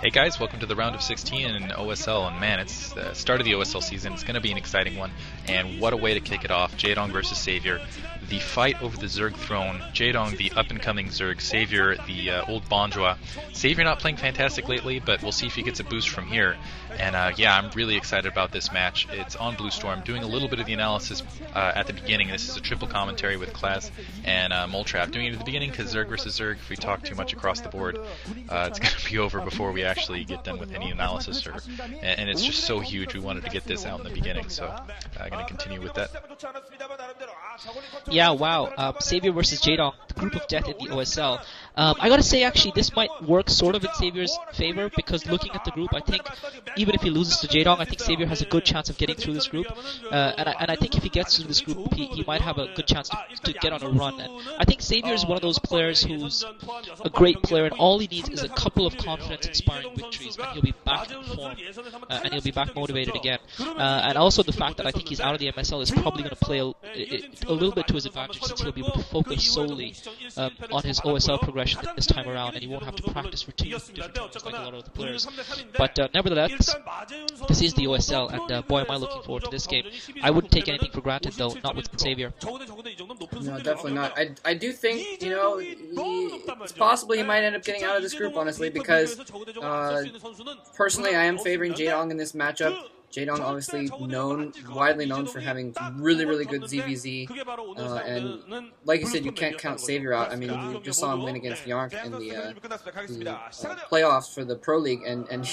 Hey guys, welcome to the round of 16 in OSL, and man, it's the start of the OSL season. It's going to be an exciting one, and what a way to kick it off. Jaedong versus Savior. The fight over the Zerg throne. Jaedong, the up-and-coming Zerg. Savior, the old Bonjour. Savior not playing fantastic lately, but we'll see if he gets a boost from here. And yeah, I'm really excited about this match. It's on Blue Storm, doing a little bit of the analysis at the beginning. This is a triple commentary with Class and Moltrap. Doing it at the beginning because Zerg versus Zerg, if we talk too much across the board, it's going to be over before we actually get done with any analysis. And it's just so huge, we wanted to get this out in the beginning, so I'm going to continue with that. Yeah, wow. Savior versus Jaedong, the group of death in the OSL. I gotta say, actually, this might work sort of in Savior's favor, because looking at the group, I think even if he loses to Jaedong, I think Savior has a good chance of getting through this group. And I think if he gets through this group, he might have a good chance to get on a run. And I think Savior is one of those players who's a great player, and all he needs is a couple of confidence-inspiring victories, and he'll be back in form, and he'll be back motivated again. And also the fact that I think he's out of the MSL is probably going to play a little bit to his advantage, since he'll be able to focus solely on his OSL progression this time around, and he won't have to practice for two different tournaments like a lot of the players. But nevertheless, this is the OSL, and boy, am I looking forward to this game. I wouldn't take anything for granted, though, not with Savior. No, definitely not. I do think, you know, it's possible he might end up getting out of this group, honestly, because personally I am favoring Jaedong in this matchup. Jaedong obviously widely known for having really, really good ZVZ, and like you said, you can't count Savior out. I mean, you just saw him win against Yark in the playoffs for the Pro League, and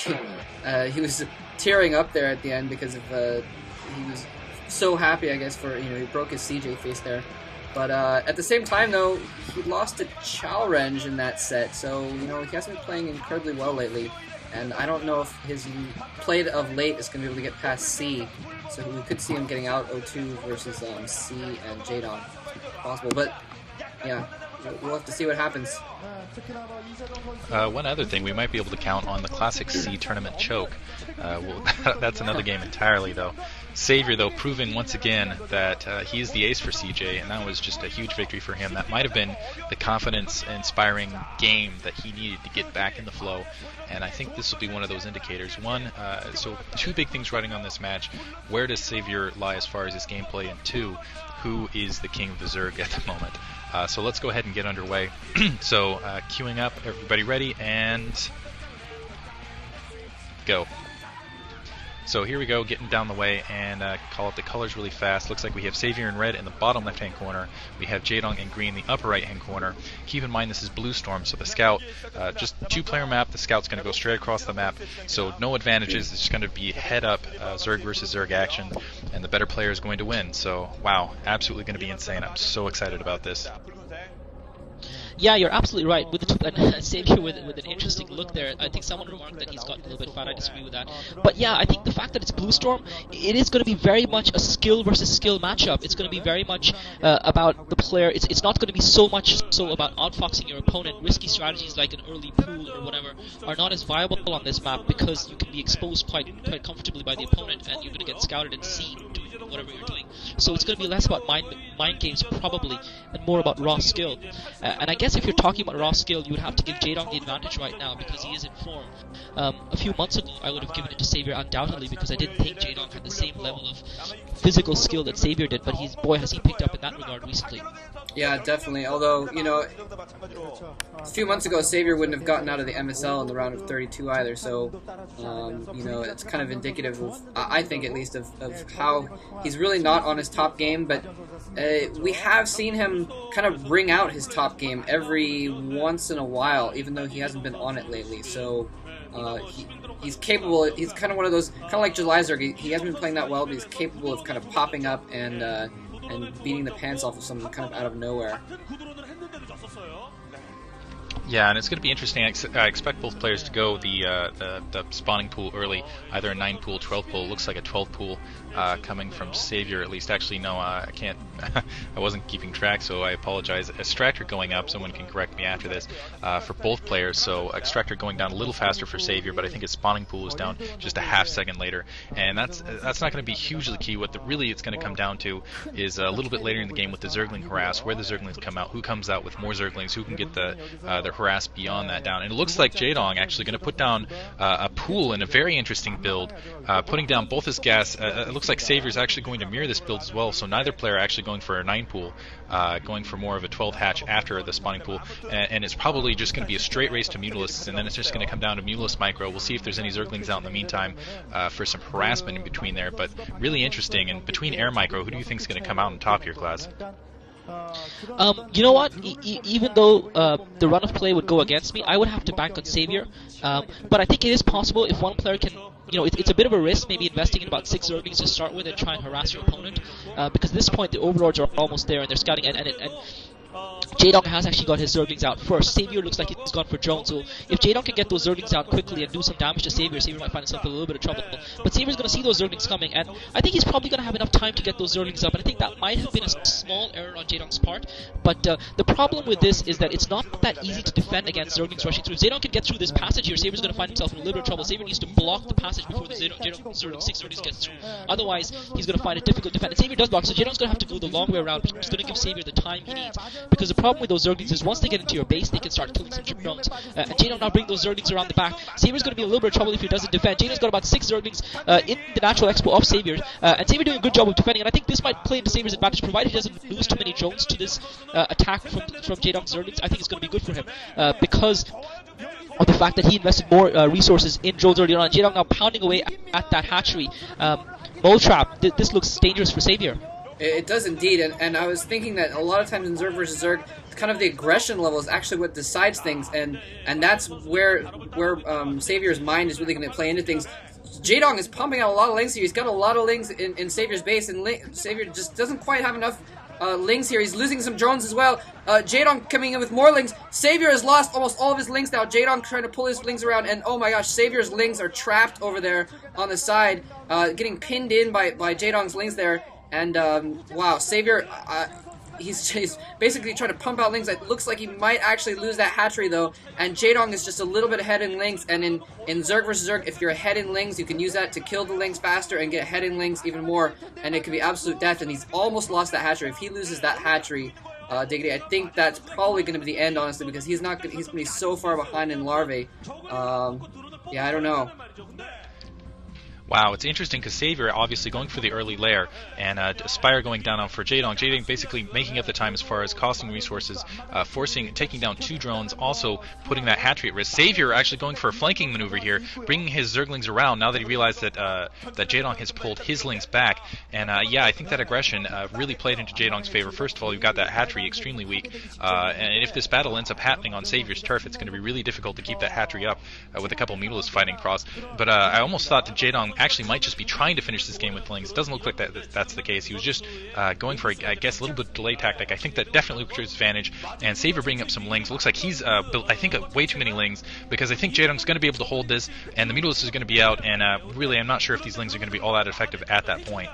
he was tearing up there at the end because of he was so happy, I guess, for, you know, he broke his CJ face there. But at the same time, though, he lost to Chalrenge in that set, so, you know, he hasn't been playing incredibly well lately. And I don't know if his play of late is going to be able to get past C, so we could see him getting out 0-2 versus C and Jaedong. Possible, but yeah, we'll have to see what happens. One other thing, we might be able to count on the Classic C tournament choke. That's another game entirely, though. Savior, though, proving once again that he is the ace for CJ, and that was just a huge victory for him. That might have been the confidence-inspiring game that he needed to get back in the flow, and I think this will be one of those indicators. One, so two big things riding on this match. Where does Savior lie as far as his gameplay? And two, who is the king of the Zerg at the moment? So let's go ahead and get underway. So queuing up, everybody ready, and go. So here we go, getting down the way, and call up the colors really fast. Looks like we have Savior in red in the bottom left-hand corner. We have Jaedong in green in the upper right-hand corner. Keep in mind this is Blue Storm, so the Scout, just two-player map, the Scout's going to go straight across the map, so no advantages. It's just going to be head-up Zerg versus Zerg action, and the better player is going to win. So, wow, absolutely going to be insane. I'm so excited about this. Yeah, you're absolutely right. With the Savior with an interesting look there. I think someone remarked that he's gotten a little bit fat. I disagree with that. But yeah, I think the fact that it's Blue Storm, it is going to be very much a skill versus skill matchup. It's going to be very much about the player. It's not going to be so much so about outfoxing your opponent. Risky strategies like an early pool or whatever are not as viable on this map, because you can be exposed quite comfortably by the opponent, and you're going to get scouted and seen doing whatever you're doing. So it's going to be less about mind games probably, and more about raw skill. And I guess if you're talking about raw skill, you would have to give Jaedong the advantage right now, because he is in form. A few months ago, I would have given it to Savior undoubtedly, because I didn't think Jaedong had the same level of physical skill that Savior did, but boy, has he picked up in that regard recently. Yeah, definitely. Although, you know, a few months ago, Savior wouldn't have gotten out of the MSL in the round of 32 either, so, you know, it's kind of indicative of, I think at least, of how he's really not on his top game, but we have seen him kind of bring out his top game every once in a while, even though he hasn't been on it lately, so he's capable. He's kind of one of those, kind of like July Zerg, he hasn't been playing that well, but he's capable of kind of popping up and beating the pants off of someone kind of out of nowhere. Yeah, and it's going to be interesting. I expect both players to go the spawning pool early, either a 9 pool, 12 pool. Looks like a 12 pool coming from Savior, at least. Actually, no, I can't. I wasn't keeping track, so I apologize. Extractor going up. Someone can correct me after this for both players. So Extractor going down a little faster for Savior, but I think his spawning pool is down just a half second later, and that's not going to be hugely key. What really it's going to come down to is a little bit later in the game with the Zergling harass, where the Zerglings come out, who comes out with more Zerglings, who can get their harass beyond that down. And it looks like Jaedong actually going to put down a pool in a very interesting build, putting down both his gas. It looks like Savior's actually going to mirror this build as well, so neither player actually going for a 9 pool, going for more of a 12 hatch after the spawning pool, and it's probably just going to be a straight race to Mutalisks, and then it's just going to come down to Mutalisk Micro. We'll see if there's any Zerglings out in the meantime for some harassment in between there, but really interesting. And between Air Micro, who do you think is going to come out on top here, class? You know what? Even though the run of play would go against me, I would have to bank on Savior. But I think it is possible if one player can. It's a bit of a risk, maybe investing in about 6 Zerglings to start with and try and harass your opponent. Because at this point, the Overlords are almost there and they're scouting, and Jaedong has actually got his Zerglings out first. Savior looks like he's gone for drones, so if Jaedong can get those Zerglings out quickly and do some damage to Savior, Savior might find himself in a little bit of trouble. But Savior's going to see those Zerglings coming, and I think he's probably going to have enough time to get those Zerglings up, and I think that might have been a small error on Jaedong's part. But the problem with this is that it's not that easy to defend against Zerglings rushing through. If Jaedong can get through this passage here, Savior's going to find himself in a little bit of trouble. Savior needs to block the passage before the Jaedong 6 Zerglings gets through. Otherwise, he's going to find it difficult to defend. And Savior does block, so Jaedong's going to have to go the long way around, which is going to give Savior the time he needs. Because the problem with those Zerglings is once they get into your base, they can start killing some drones. And Jaedong now bring those Zerglings around the back. Savior's going to be in a little bit of trouble if he doesn't defend. Jaedong's got about 6 Zerglings in the natural expo of Savior, and Savior doing a good job of defending. And I think this might play into Savior's advantage, provided he doesn't lose too many drones to this attack from Jaedong's Zerglings. I think it's going to be good for him because of the fact that he invested more resources in drones earlier on. Jaedong now pounding away at that hatchery. Mole Trap, this looks dangerous for Savior. It does indeed, and I was thinking that a lot of times in Zerg versus Zerg, kind of the aggression level is actually what decides things, and that's where Savior's mind is really going to play into things. Jaedong is pumping out a lot of lings here. He's got a lot of lings in Savior's base, and Savior just doesn't quite have enough lings here. He's losing some drones as well. Jaedong coming in with more lings. Savior has lost almost all of his lings now. Jaedong trying to pull his lings around, and oh my gosh, Savior's lings are trapped over there on the side, getting pinned in by Jaedong's lings there. And, wow, Savior, he's basically trying to pump out lings. It looks like he might actually lose that hatchery, though. And Jaedong is just a little bit ahead in lings. And in Zerg vs. Zerg, if you're ahead in lings, you can use that to kill the lings faster and get ahead in lings even more. And it could be absolute death. And he's almost lost that hatchery. If he loses that hatchery, Diggity, I think that's probably going to be the end, honestly, because he's going to be so far behind in Larvae. Yeah, I don't know. Wow, it's interesting because Savior obviously going for the early lair, and Spire going down for Jaedong. Jaedong basically making up the time as far as costing resources, taking down 2 drones, also putting that hatchery at risk. Savior actually going for a flanking maneuver here, bringing his Zerglings around now that he realized that Jaedong has pulled his lings back. And yeah, I think that aggression really played into Jaedong's favor. First of all, you've got that hatchery extremely weak, and if this battle ends up happening on Savior's turf, it's going to be really difficult to keep that hatchery up with a couple Mutalisks fighting across. But I almost thought that Jaedong actually might just be trying to finish this game with lings. It doesn't look like that's the case. He was just going for, I guess, a little bit of delay tactic. I think that definitely worked to his advantage. And Savior bringing up some lings. Looks like he's built, I think, way too many lings, because I think Jaedong's going to be able to hold this, and the Mutalisk is going to be out, and really I'm not sure if these lings are going to be all that effective at that point.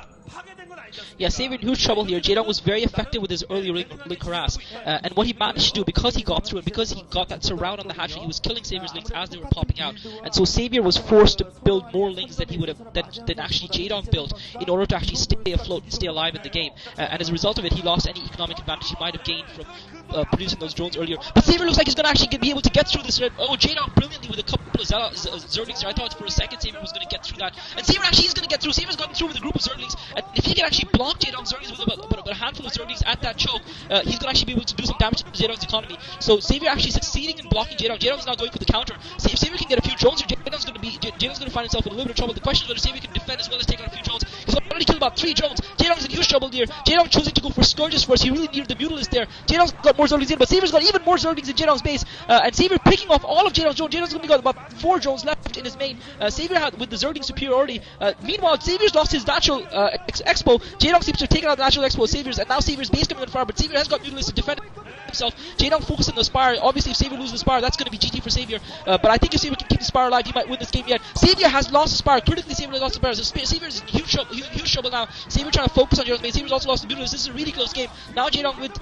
Yeah, Savior in huge trouble here. Jaedong was very effective with his early link harass, and what he managed to do, because he got through and because he got that surround on the hatchery, he was killing Savior's links as they were popping out, and so Savior was forced to build more links than he would have than actually Jaedong built in order to actually stay afloat and stay alive in the game. And as a result of it, he lost any economic advantage he might have gained from producing those drones earlier. But Savior looks like he's going to actually be able to get through this. Jaedong brilliantly with a couple of Zerglings here. I thought for a second Savior was going to get through that, and Savior actually is going to get through. Savior's gotten through with a group of Zerglings, and if he can actually block Jaedong's Zerglings with about a handful of Zerglings at that choke, he's going to actually be able to do some damage to Jaedong's economy. So Savior actually succeeding in blocking Jaedong. Jaedong's now going for the counter. So if Savior can get a few drones here, Jaedong's going to find himself in a little bit of trouble. The question is whether Savior can defend as well as take out a few drones. He's already killed about 3 drones. Jaedong's in huge trouble here. Jaedong choosing to go for Scourges first. He really needed the Mutalist there. Jaedong's got more Zerglings in, but Savier's got even more Zerglings in Jaedong's base. And Savior picking off all of Jaedong's drones. Jaedong's only got about 4 drones left in his main. Savior had with the Zergling superiority. Meanwhile, Savier's lost his natural expo. Jaedong seems to have taken out the natural expo of Savier's, and now Savier's base coming on fire, but Savior has got Mutalist to defend himself. Jaedong focusing on the Spire. Obviously, if Savior loses the Spire, that's going to be GG for Savior. But I think if Savior can keep the Spire alive, he might win this game yet. Savior has lost the Spire. Critically, Savior has lost the Spire. So Savior is in huge trouble now. Savior trying to focus on Jaedong's main. Savior's also lost the Mutalist. This is a really close game. Now Jaedong with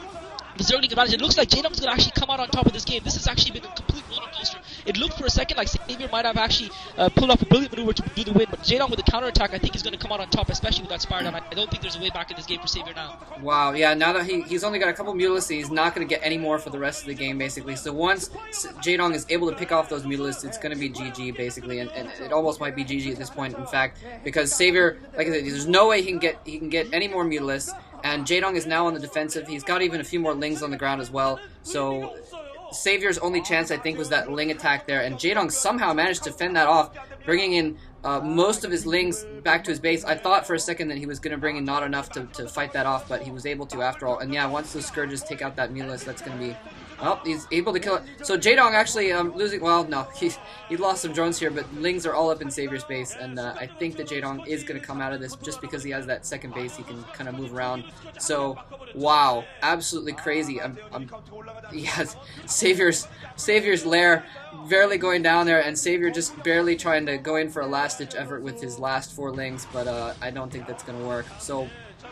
the Zergling advantage. It looks like Jaedong's going to actually come out on top of this game. This has actually been a complete roller coaster. It looked for a second like Xavier might have actually pulled off a brilliant maneuver to do the win, but Jaedong with the counterattack, I think he's going to come out on top, especially with that Spire Down. I don't think there's a way back in this game for Xavier now. Wow, yeah, now that he's only got a couple Mutalisks, he's not going to get any more for the rest of the game, basically. So once Jaedong is able to pick off those Mutalisks, it's going to be GG, basically, and it almost might be GG at this point, in fact, because Xavier, like I said, there's no way he can get any more Mutalisks, and Jaedong is now on the defensive. He's got even a few more Lings on the ground as well, so Xavier's only chance, I think, was that Ling attack there, and Jaedong somehow managed to fend that off, bringing in most of his Lings back to his base. I thought for a second that he was going to bring in not enough to fight that off, but he was able to after all. And yeah, once those Scourges take out that Mutalisk, that's going to be... Oh, he's able to kill it. So Jaedong actually losing... Well, no, he lost some drones here, but Lings are all up in Xavier's base, and I think that Jaedong is going to come out of this just because he has that second base. He can kind of move around. So, wow, absolutely crazy. Yes, Xavier's lair barely going down there, and Xavier just barely trying to go in for a last-ditch effort with his last 4 Lings, but I don't think that's going to work. So,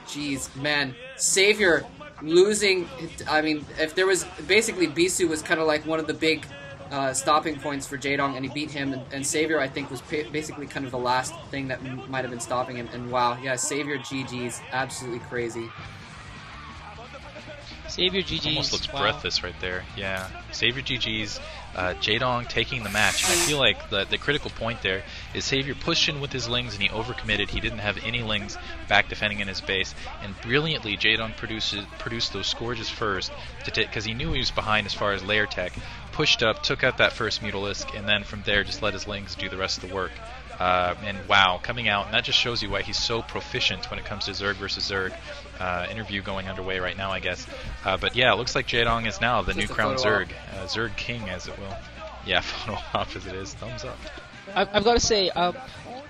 jeez, man, Xavier losing... I mean, if there was... Basically, Bisu was kind of like one of the big stopping points for Jaedong, and he beat him, and Xavier, I think, was basically kind of the last thing that might have been stopping him, and wow, yeah, Xavier GG's absolutely crazy. Xavier GG's. Almost looks wow. breathless right there. Yeah. Xavier GG's. Jaedong taking the match. And I feel like the critical point there is Xavier pushed in with his Lings and he overcommitted. He didn't have any Lings back defending in his base. And brilliantly, Jaedong produced those Scourges first because he knew he was behind as far as layer tech. Pushed up, took out that first Mutalisk, and then from there just let his Lings do the rest of the work. And wow, coming out, and that just shows you why he's so proficient when it comes to Zerg versus Zerg. Interview going underway right now, I guess. But yeah, it looks like Jaedong is now the new crown Zerg. Zerg King, as it will. Yeah, photo op as it is. Thumbs up. I've got to say,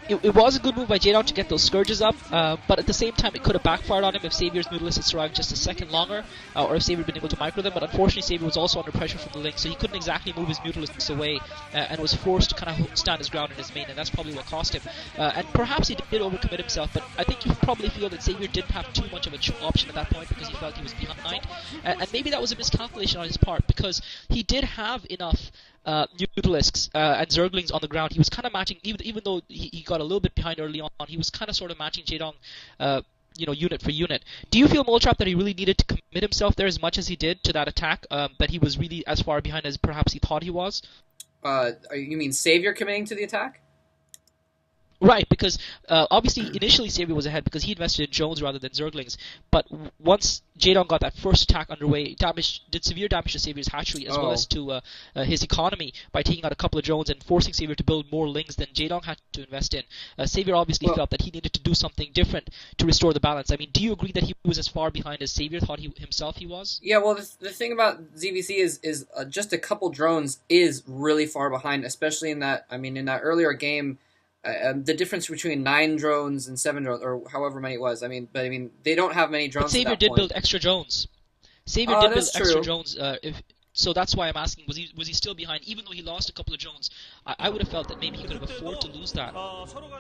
it was a good move by Jaedong to get those Scourges up, but at the same time, it could have backfired on him if Xavier's Mutalisk had survived just a second longer, or if Xavier had been able to micro them, but unfortunately Xavier was also under pressure from the Link, so he couldn't exactly move his Mutalisks away, and was forced to kind of stand his ground in his main, and that's probably what cost him. And perhaps he did overcommit himself, but I think you probably feel that Xavier didn't have too much of an option at that point because he felt he was behind, and maybe that was a miscalculation on his part, because he did have enough Mutalisks and Zerglings on the ground. He was kind of matching, even though he got a little bit behind early on, he was kind of sort of matching Jaedong, unit for unit. Do you feel, Moletrap, that he really needed to commit himself there as much as he did to that attack, that he was really as far behind as perhaps he thought he was? You mean Xavier committing to the attack? Right, because obviously initially Xavier was ahead because he invested in drones rather than Zerglings, but once Jaedong got that first attack underway, did severe damage to Xavier's hatchery as well as to his economy by taking out a couple of drones and forcing Xavier to build more Lings than Jaedong had to invest in. Xavier obviously felt that he needed to do something different to restore the balance. I mean, do you agree that he was as far behind as Xavier thought he was? Yeah, well, the thing about ZVC is just a couple drones is really far behind, especially in that earlier game. The difference between 9 drones and 7 drones, or however many it was. But they don't have many drones. But Xavier did build extra drones. Xavier did build extra drones. So that's why I'm asking: was he still behind? Even though he lost a couple of drones, I would have felt that maybe he could have afforded to lose that.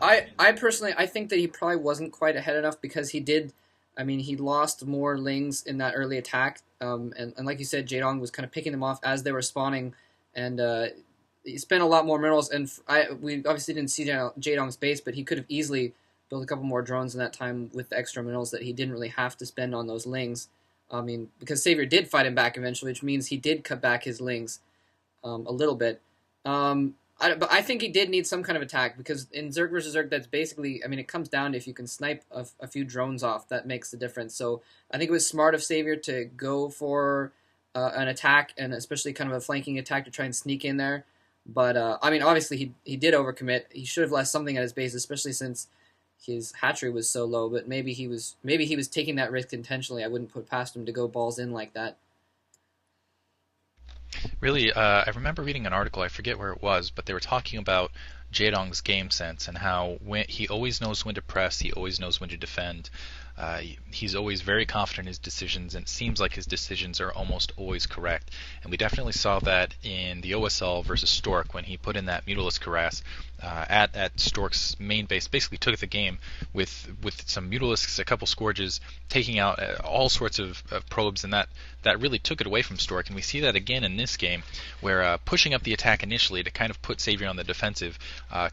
I personally think that he probably wasn't quite ahead enough because he did. He lost more Lings in that early attack, and like you said, Jaedong was kind of picking them off as they were spawning, and he spent a lot more minerals, and we obviously didn't see Jaedong's base, but he could have easily built a couple more drones in that time with the extra minerals that he didn't really have to spend on those Lings. Because Xavier did fight him back eventually, which means he did cut back his Lings a little bit. But I think he did need some kind of attack, because in Zerg vs. Zerg, that's basically, it comes down to if you can snipe a few drones off, that makes the difference. So I think it was smart of Xavier to go for an attack, and especially kind of a flanking attack to try and sneak in there. But, obviously he did overcommit. He should have left something at his base, especially since his hatchery was so low. But maybe he was taking that risk intentionally. I wouldn't put past him to go balls in like that. Really, I remember reading an article, I forget where it was, but they were talking about Jaedong's game sense and how he always knows when to press, he always knows when to defend. He's always very confident in his decisions, and it seems like his decisions are almost always correct. And we definitely saw that in the OSL versus Stork when he put in that Mutalisk Harass at Stork's main base, basically took the game with some Mutalisks, a couple Scourges, taking out all sorts of probes, and that really took it away from Stork. And we see that again in this game, where pushing up the attack initially to kind of put Savior on the defensive,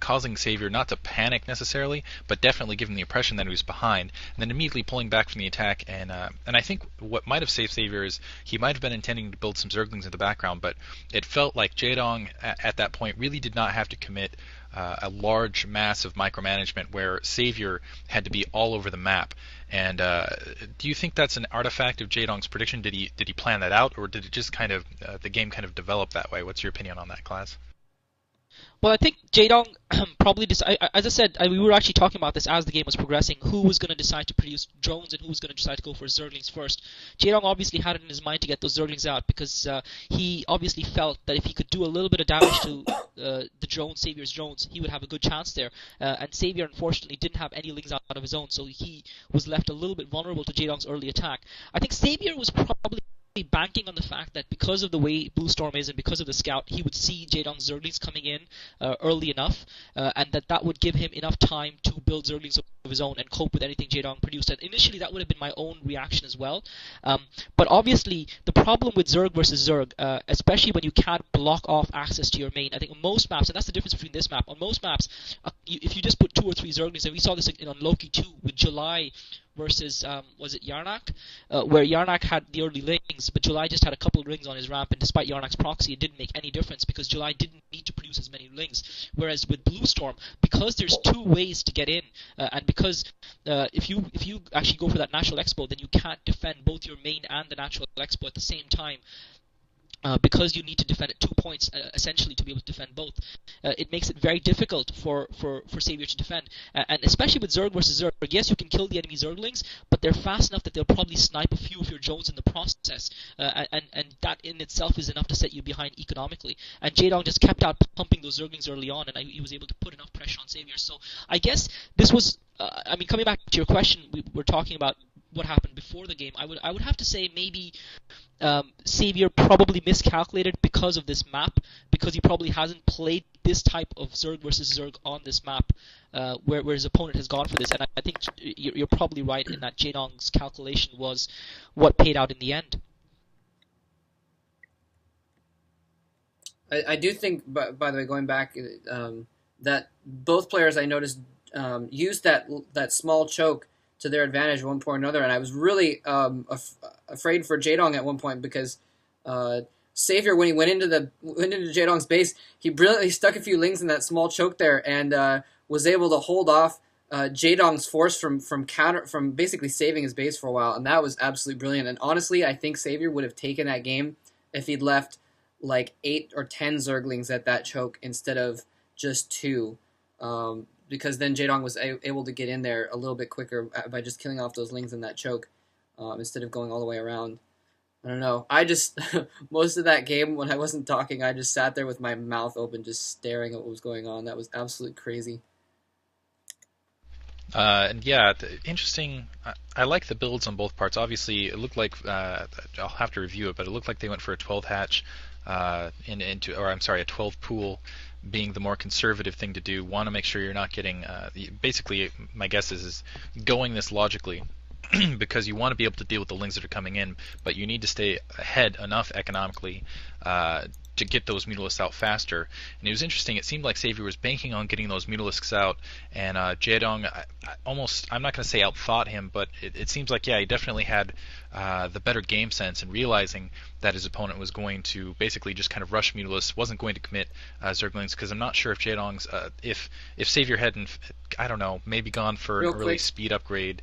causing Savior not to panic necessarily, but definitely giving the impression that he was behind, and then immediately pulling back from the attack. And I think what might have saved Savior is he might have been intending to build some Zerglings in the background, but it felt like Jaedong at that point really did not have to commit a large mass of micromanagement where Savior had to be all over the map. And do you think that's an artifact of Jaedong's prediction? Did he plan that out, or did it just kind of the game kind of develop that way? What's your opinion on that, Class? Well, I think Jaedong probably as I said, we were actually talking about this as the game was progressing, who was going to decide to produce drones and who was going to decide to go for Zerglings first. Jaedong obviously had it in his mind to get those Zerglings out because he obviously felt that if he could do a little bit of damage to the drones, Savior's drones, he would have a good chance there. And Savior, unfortunately, didn't have any Lings out of his own, so he was left a little bit vulnerable to Jaedong's early attack. I think Savior was probably banking on the fact that because of the way Blue Storm is and because of the scout, he would see Jaedong's Zerglings coming in early enough, and that would give him enough time to build Zerglings of his own and cope with anything Jaedong produced. And initially that would have been my own reaction as well. But obviously the problem with Zerg versus Zerg, especially when you can't block off access to your main, I think on most maps, and that's the difference between this map, on most maps, if you just put 2 or 3 Zerglings, and we saw this on Loki 2 with July versus, was it Yarnak? Where Yarnak had the early Lings, but July just had a couple of rings on his ramp, and despite Yarnak's proxy, it didn't make any difference because July didn't need to produce as many Lings. Whereas with Blue Storm, because there's 2 ways to get in, and because if you actually go for that Natural Expo, then you can't defend both your main and the Natural Expo at the same time. Because you need to defend at 2 points, essentially, to be able to defend both. It makes it very difficult for Savior to defend. And especially with Zerg versus Zerg, yes, you can kill the enemy Zerglings, but they're fast enough that they'll probably snipe a few of your drones in the process. And that in itself is enough to set you behind economically. And Jaedong just kept out pumping those Zerglings early on, and he was able to put enough pressure on Savior. So I guess this was, coming back to your question, we were talking about what happened before the game. I would have to say maybe Savior probably miscalculated because of this map, because he probably hasn't played this type of Zerg versus Zerg on this map, where his opponent has gone for this. And I think you're probably right in that Jaedong's calculation was what paid out in the end. I do think, by the way, going back, that both players I noticed used that small choke to their advantage at one point or another, and I was really afraid for Jaedong at one point because Savior, when he went into Jaedong's base, he brilliantly stuck a few Lings in that small choke there and was able to hold off Jaedong's force from basically saving his base for a while, and that was absolutely brilliant. And honestly, I think Savior would have taken that game if he'd left like 8 or 10 Zerglings at that choke instead of just 2. Because then Jaedong was able to get in there a little bit quicker by just killing off those Lings in that choke instead of going all the way around. I don't know. I just, most of that game when I wasn't talking, I just sat there with my mouth open just staring at what was going on. That was absolutely crazy. And yeah, interesting. I like the builds on both parts. Obviously, it looked like, I'll have to review it, but it looked like they went for a 12 hatch a 12 pool, being the more conservative thing to do. Want to make sure you're not getting, basically my guess is going this logically because you want to be able to deal with the Lings that are coming in, but you need to stay ahead enough economically to get those Mutalisks out faster. And it was interesting, it seemed like Savior was banking on getting those Mutalisks out, and Jaedong, I'm not going to say outthought him, but it seems like, yeah, he definitely had the better game sense and realizing that his opponent was going to basically just kind of rush Mutalisks, wasn't going to commit Zerglings, because I'm not sure if Jaedong's, if Savior hadn't, I don't know, maybe gone for an early speed upgrade.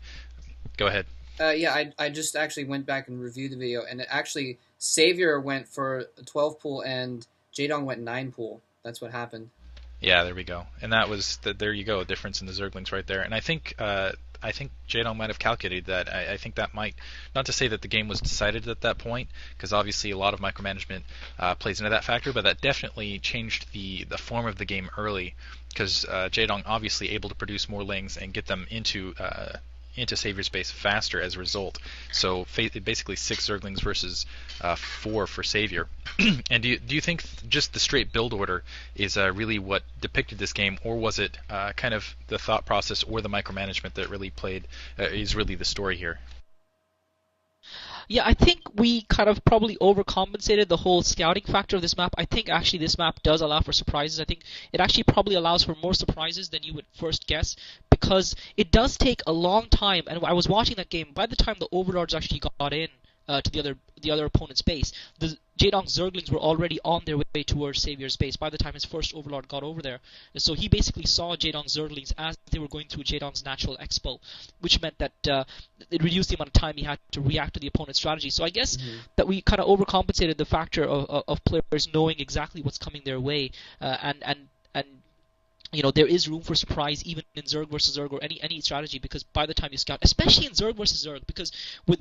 Go ahead. Yeah, I just actually went back and reviewed the video, and it actually, Savior went for a 12 pool and Jaedong went 9 pool. That's what happened. Yeah, there we go. And that was, there you go, a difference in the Zerglings right there. And I think I think Jaedong might have calculated that. I think that might, not to say that the game was decided at that point, because obviously a lot of micromanagement plays into that factor, but that definitely changed the form of the game early, because Jaedong obviously able to produce more lings and get them into Savior's base faster as a result. So basically 6 Zerglings versus 4 for Savior. And do you think just the straight build order is really what depicted this game, or was it kind of the thought process or the micromanagement that really played is really the story here? Yeah, I think we kind of probably overcompensated the whole scouting factor of this map. I think actually this map does allow for surprises. I think it actually probably allows for more surprises than you would first guess, because it does take a long time. And I was watching that game. By the time the Overlords actually got in to the other opponent's base, the Jaedong's Zerglings were already on their way towards Savior's base by the time his first Overlord got over there. And so he basically saw Jaedong's Zerglings as they were going through Jaedong's natural expo, which meant that it reduced the amount of time he had to react to the opponent's strategy. So I guess that we kind of overcompensated the factor of players knowing exactly what's coming their way, and there is room for surprise even in Zerg versus Zerg or any strategy, because by the time you scout, especially in Zerg versus Zerg, because with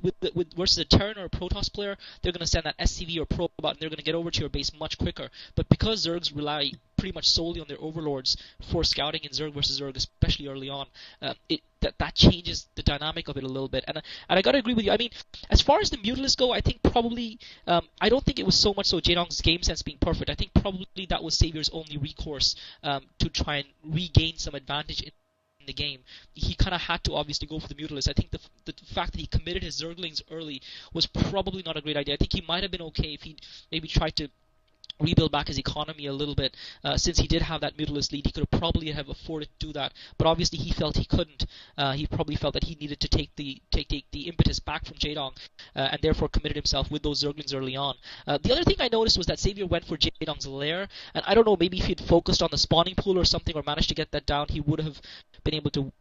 versus a Terran or a Protoss player, they're going to send that SCV or Probot and they're going to get over to your base much quicker. But because Zergs rely pretty much solely on their Overlords for scouting in Zerg versus Zerg, especially early on, that changes the dynamic of it a little bit. And I gotta agree with you. I mean, as far as the Mutalisks go, I think probably I don't think it was so much so Jaedong's game sense being perfect. I think probably that was Savior's only recourse to try and regain some advantage in the game. He kind of had to obviously go for the Mutalisk. I think the fact that he committed his Zerglings early was probably not a great idea. I think he might have been okay if he maybe tried to rebuild back his economy a little bit. Since he did have that Mutalisk lead, he could have probably have afforded to do that. But obviously he felt he couldn't. He probably felt that he needed to take the impetus back from Jaedong, and therefore committed himself with those Zerglings early on. The other thing I noticed was that Savior went for Jaedong's lair, and I don't know, maybe if he had focused on the spawning pool or something, or managed to get that down, he would have been able to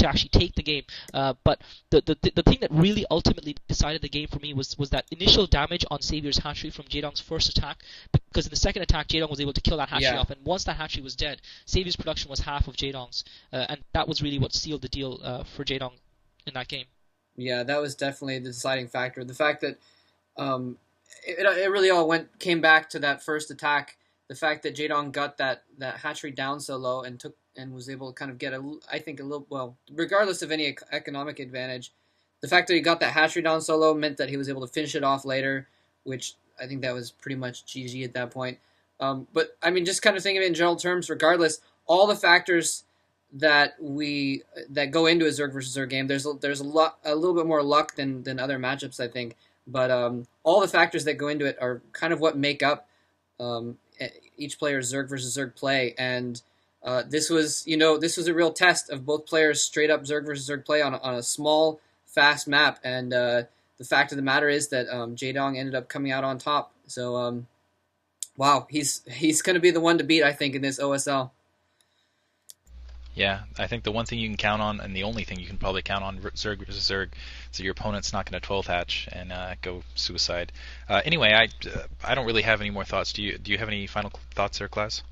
actually take the game. But the thing that really ultimately decided the game for me was that initial damage on Savior's hatchery from Jaedong's first attack, because in the second attack Jaedong was able to kill that hatchery off, and once that hatchery was dead, Savior's production was half of Jaedong's, and that was really what sealed the deal for Jaedong in that game. Yeah, that was definitely the deciding factor. The fact that it really all came back to that first attack. The fact that Jaedong got that hatchery down so low and was able to kind of get regardless of any economic advantage, the fact that he got that hatchery down so low meant that he was able to finish it off later, which I think that was pretty much GG at that point. But I mean, just kind of think of it in general terms. Regardless, all the factors that go into a Zerg versus Zerg game, there's a little bit more luck than other matchups, I think. But all the factors that go into it are kind of what make up each player's Zerg versus Zerg play, and this was a real test of both players' straight up Zerg versus Zerg play on a small, fast map. And the fact of the matter is that Jaedong ended up coming out on top. So, wow, he's going to be the one to beat, I think, in this OSL. Yeah, I think the one thing you can count on, and the only thing you can probably count on Zerg versus Zerg, is that your opponent's not going to 12th hatch and go suicide. Anyway, I don't really have any more thoughts. Do you have any final thoughts there, Klaus?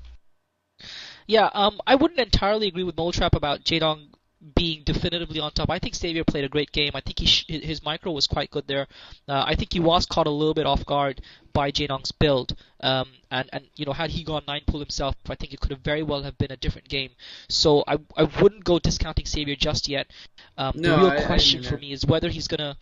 Yeah, I wouldn't entirely agree with Moletrap about Jaedong being definitively on top. I think Savior played a great game. I think his micro was quite good there. I think he was caught a little bit off guard by Jaedong's build. And had he gone 9-pull himself, I think it could have very well have been a different game. So I wouldn't go discounting Savior just yet. The real question for me is whether he's gonna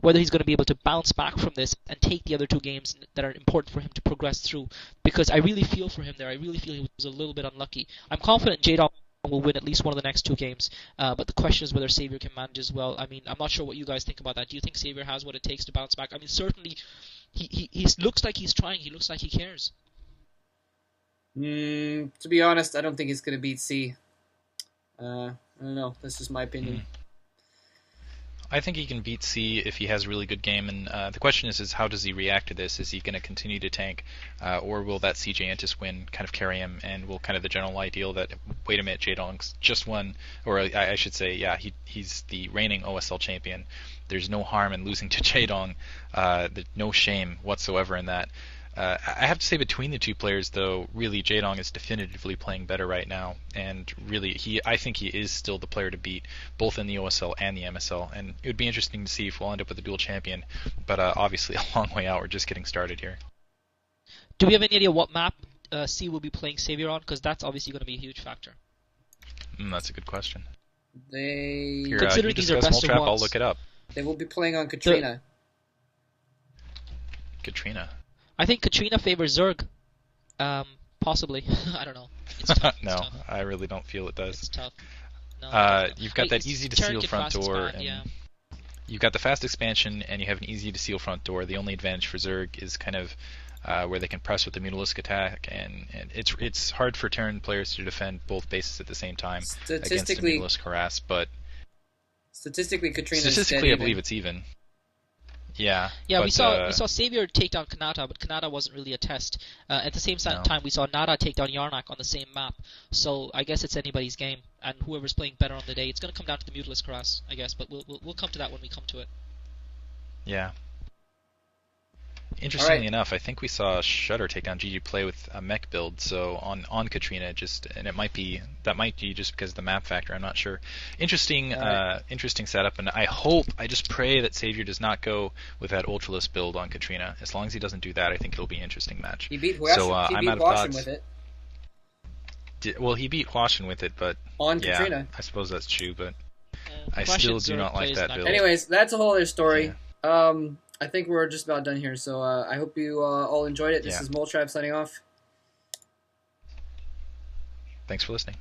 be able to bounce back from this and take the other two games that are important for him to progress through. Because I really feel for him there. I really feel he was a little bit unlucky. I'm confident Jaedong will win at least one of the next two games, but the question is whether Savior can manage as well. I mean, I'm not sure what you guys think about that. Do you think Savior has what it takes to bounce back? I mean, certainly he looks like he's trying. He looks like he cares. To be honest, I don't think he's going to beat C. I don't know. That's just my opinion. I think he can beat C if he has a really good game, and the question is how does he react to this? Is he going to continue to tank, or will that CJ Antis win kind of carry him, and will kind of the general ideal that, wait a minute, Jaedong's just won, or I should say, yeah, he's the reigning OSL champion. There's no harm in losing to Jaedong. No shame whatsoever in that. I have to say between the two players, though, really Jaedong is definitively playing better right now, and really I think he is still the player to beat, both in the OSL and the MSL. And it would be interesting to see if we'll end up with a dual champion. But obviously, a long way out. We're just getting started here. Do we have any idea what map C will be playing Savior on? Because that's obviously going to be a huge factor. That's a good question. Here, Considering these are best of Trap, ones, I'll look it up. They will be playing on Katrina. Katrina. I think Katrina favors Zerg. Possibly. I don't know. It's tough. No, it's tough. I really don't feel it does. It's tough. No, you've got that easy to seal front door, expand, and you've got the fast expansion, and you have an easy to seal front door. The only advantage for Zerg is kind of where they can press with the Mutalisk attack, and it's hard for Terran players to defend both bases at the same time against the Mutalisk harass. But statistically, I believe it's even. Yeah. Yeah, but, we saw Savior take down Kanata, but Kanata wasn't really a test. At the same time, we saw Nada take down Yarnak on the same map. So I guess it's anybody's game, and whoever's playing better on the day, it's going to come down to the Mutalisk harass, I guess. But we'll come to that when we come to it. Yeah. Interestingly enough, I think we saw Shutter take down GG Play with a mech build, so on Katrina, and that might be just because of the map factor. I'm not sure. Interesting setup, and I just pray that Savior does not go with that Ultralist build on Katrina. As long as he doesn't do that, I think it'll be an interesting match. He beat Huashin with it. He beat Huashin with it, but on Katrina. I suppose that's true, but I still do not like that build. Anyways, that's a whole other story. Yeah. I think we're just about done here, so I hope you all enjoyed it. This is Moletrap signing off. Thanks for listening.